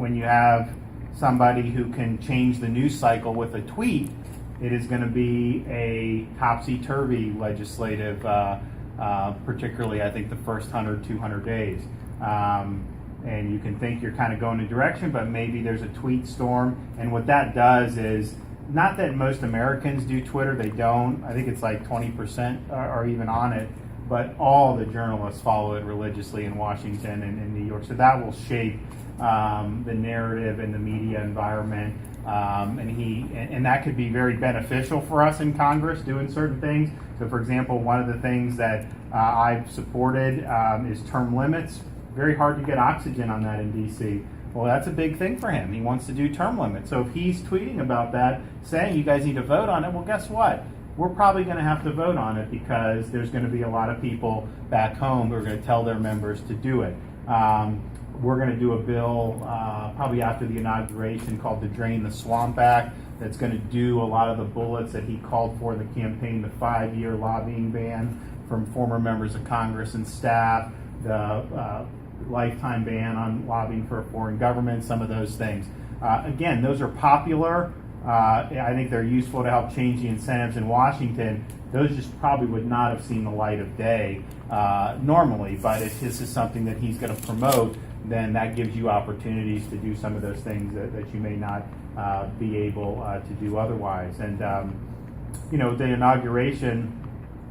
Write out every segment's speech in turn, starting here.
when you have somebody who can change the news cycle with a tweet, it is going to be a topsy-turvy legislative, particularly I think the first 100, 200 days. And you can think you're kind of going a direction, but maybe there's a tweet storm. And what that does is, not that most Americans do Twitter, they don't. I think it's like 20% are even on it, but all the journalists follow it religiously in Washington and in New York. So that will shape the narrative in the media environment. And that could be very beneficial for us in Congress doing certain things. So for example, one of the things that I've supported is term limits. Very hard to get oxygen on that in DC. Well, that's a big thing for him. He wants to do term limits. So if he's tweeting about that, saying you guys need to vote on it, well, guess what? We're probably going to have to vote on it because there's going to be a lot of people back home who are going to tell their members to do it. We're going to do a bill probably after the inauguration called the Drain the Swamp Act that's going to do a lot of the bullets that he called for in the campaign, the 5-year lobbying ban from former members of Congress and staff, the lifetime ban on lobbying for a foreign government, some of those things. Again, those are popular. I think they're useful to help change the incentives in Washington. Those just probably would not have seen the light of day normally, but if this is something that he's going to promote, then that gives you opportunities to do some of those things that you may not be able to do otherwise. And, the inauguration,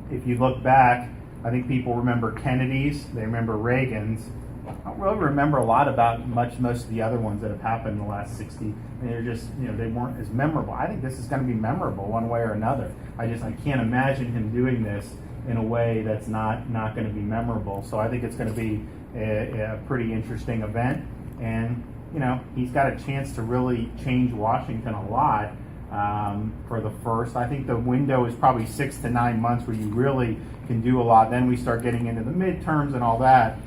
if you look back, I think people remember Kennedy's, they remember Reagan's. I don't really remember a lot about most of the other ones that have happened in the last 60. And they're just, they weren't as memorable. I think this is going to be memorable one way or another. I can't imagine him doing this in a way that's not going to be memorable. So I think it's going to be a pretty interesting event. And, he's got a chance to really change Washington a lot for the first. I think the window is probably 6 to 9 months where you really can do a lot. Then we start getting into the midterms and all that.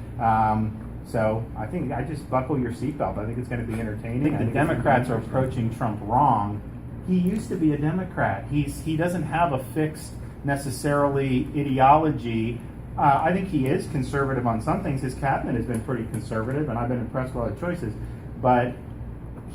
So I think I just buckle your seatbelt. I think it's going to be entertaining. The Democrats are approaching Trump wrong. He used to be a Democrat. He doesn't have a fixed necessarily ideology. I think he is conservative on some things. His cabinet has been pretty conservative, and I've been impressed with all the choices. But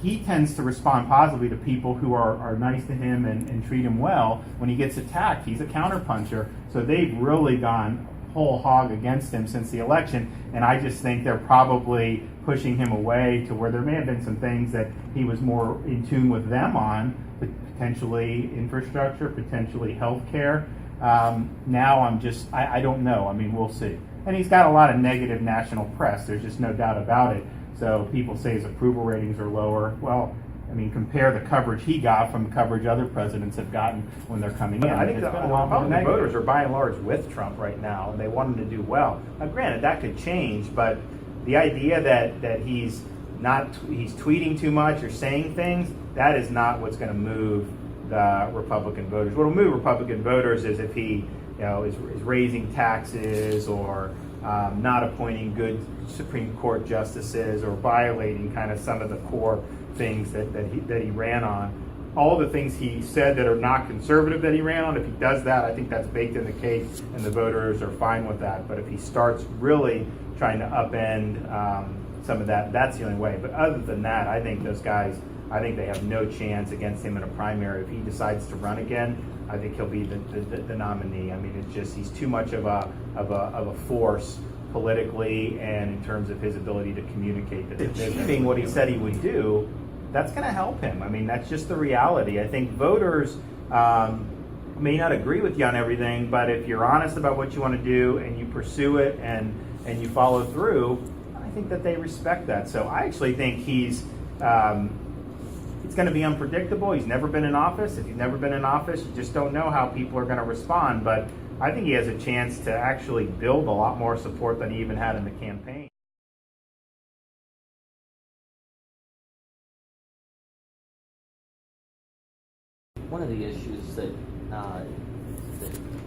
he tends to respond positively to people who are nice to him and treat him well. When he gets attacked, he's a counterpuncher. So they've really gone whole hog against him since the election, and I just think they're probably pushing him away to where there may have been some things that he was more in tune with them on, potentially infrastructure, potentially healthcare. Now I don't know. I mean, we'll see. And he's got a lot of negative national press. There's just no doubt about it. So people say his approval ratings are lower. Well, I mean, compare the coverage he got from the coverage other presidents have gotten when they're coming in. I think the Republican voters are by and large with Trump right now, and they want him to do well. Now, granted, that could change, but the idea that he's tweeting too much or saying things, that is not what's going to move the Republican voters. What will move Republican voters is if he is raising taxes or not appointing good Supreme Court justices or violating kind of some of the core things that he ran on. All the things he said that are not conservative that he ran on, if he does that, I think that's baked in the cake and the voters are fine with that. But if he starts really trying to upend some of that, that's the only way. But other than that, I think those guys, I think they have no chance against him in a primary. If he decides to run again, I think he'll be the nominee. I mean, it's just he's too much of a force politically and in terms of his ability to communicate. Achieving what he said he would do, that's going to help him. I mean, that's just the reality. I think voters may not agree with you on everything, but if you're honest about what you want to do and you pursue it and you follow through, I think that they respect that. So I actually think it's going to be unpredictable. He's never been in office. If you've never been in office, you just don't know how people are going to respond. But I think he has a chance to actually build a lot more support than he even had in the campaign. One of the issues that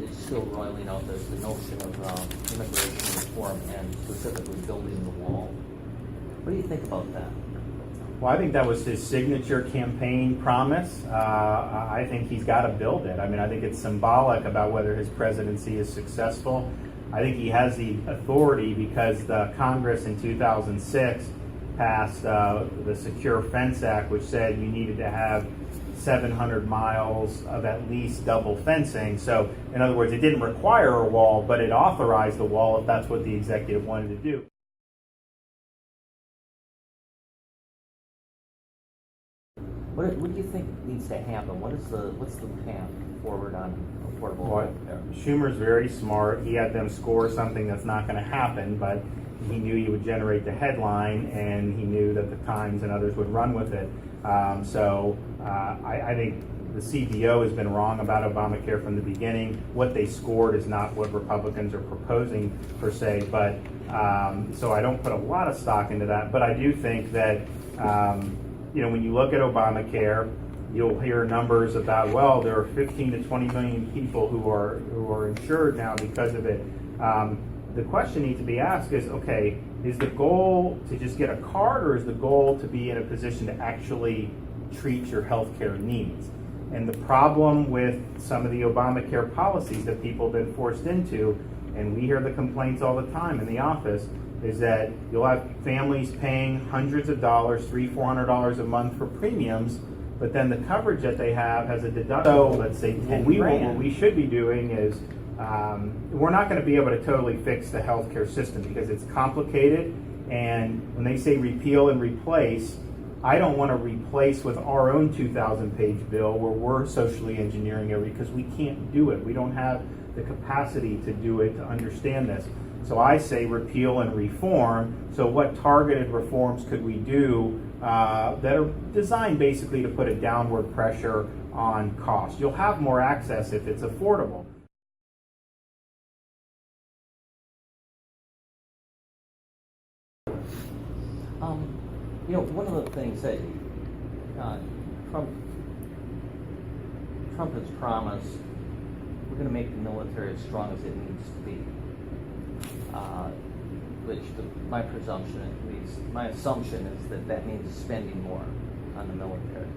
is still roiling out is the notion of immigration reform and specifically building the wall. What do you think about that? Well, I think that was his signature campaign promise. I think he's got to build it. I mean, I think it's symbolic about whether his presidency is successful. I think he has the authority because the Congress in 2006 passed the Secure Fence Act, which said you needed to have 700 miles of at least double fencing. So, in other words, it didn't require a wall, but it authorized a wall if that's what the executive wanted to do. What do you think needs to happen? What's the path forward on affordable Well, Schumer's very smart. He had them score something that's not going to happen, but he knew he would generate the headline, and he knew that the Times and others would run with it. I think the CBO has been wrong about Obamacare from the beginning. What they scored is not what Republicans are proposing per se, but so I don't put a lot of stock into that. But I do think that when you look at Obamacare, you'll hear numbers about, well, there are 15 to 20 million people who are insured now because of it. The question needs to be asked is, okay, is the goal to just get a card, or is the goal to be in a position to actually treat your healthcare needs? And the problem with some of the Obamacare policies that people have been forced into, and we hear the complaints all the time in the office, is that you'll have families paying hundreds of dollars, $300-400 a month for premiums, but then the coverage that they have has a deductible. So let's say what we should be doing is we're not going to be able to totally fix the healthcare system because it's complicated. And when they say repeal and replace, I don't want to replace with our own 2,000-page bill where we're socially engineering it, because we can't do it. We don't have the capacity to do it, to understand this. So I say repeal and reform. So what targeted reforms could we do that are designed basically to put a downward pressure on cost? You'll have more access if it's affordable. One of the things that Trump has promised, we're going to make the military as strong as it needs to be. My presumption, at least, my assumption is that means spending more on the military.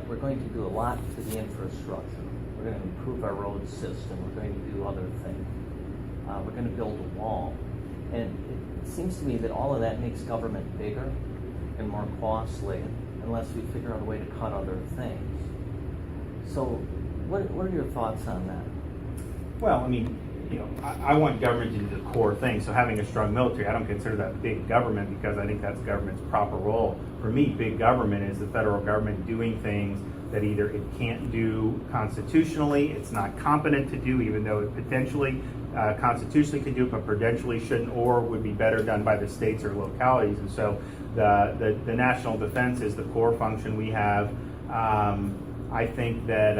We're going to do a lot to the infrastructure. We're going to improve our road system. We're going to do other things. We're going to build a wall. And it seems to me that all of that makes government bigger and more costly unless we figure out a way to cut other things. So what are your thoughts on that? Well, I mean, I want government to do the core thing. So having a strong military, I don't consider that big government, because I think that's government's proper role. For me, big government is the federal government doing things that either it can't do constitutionally, it's not competent to do, even though it potentially constitutionally can do it, but prudentially shouldn't, or would be better done by the states or localities. And so the national defense is the core function we have. I think that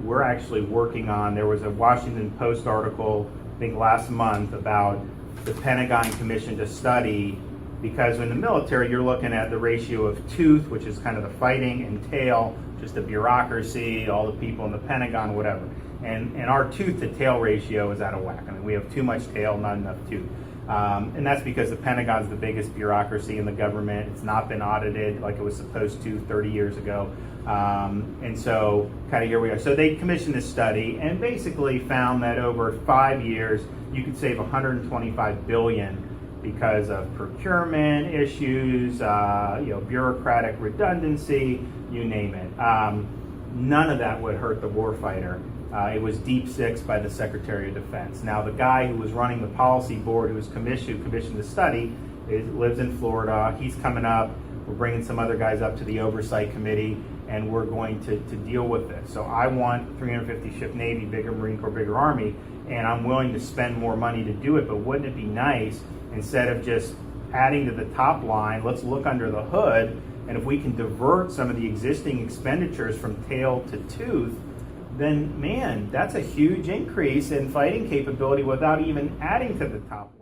we're actually working on, there was a Washington Post article, I think last month, about the Pentagon commission to study, because in the military you're looking at the ratio of tooth, which is kind of the fighting, and tail, just the bureaucracy, all the people in the Pentagon, whatever. And our tooth to tail ratio is out of whack. I mean, we have too much tail, not enough tooth. And that's because the Pentagon's the biggest bureaucracy in the government. It's not been audited like it was supposed to 30 years ago. And so kind of here we are. So they commissioned this study and basically found that over 5 years, you could save $125 billion because of procurement issues, bureaucratic redundancy, you name it. None of that would hurt the warfighter. It was deep six by the Secretary of Defense. Now, the guy who was running the policy board, who commissioned the study, lives in Florida. He's coming up. We're bringing some other guys up to the oversight committee, and we're going to deal with this. So I want 350 ship Navy, bigger Marine Corps, bigger Army, and I'm willing to spend more money to do it. But wouldn't it be nice, instead of just adding to the top line, let's look under the hood, and if we can divert some of the existing expenditures from tail to tooth, then man, that's a huge increase in fighting capability without even adding to the top line.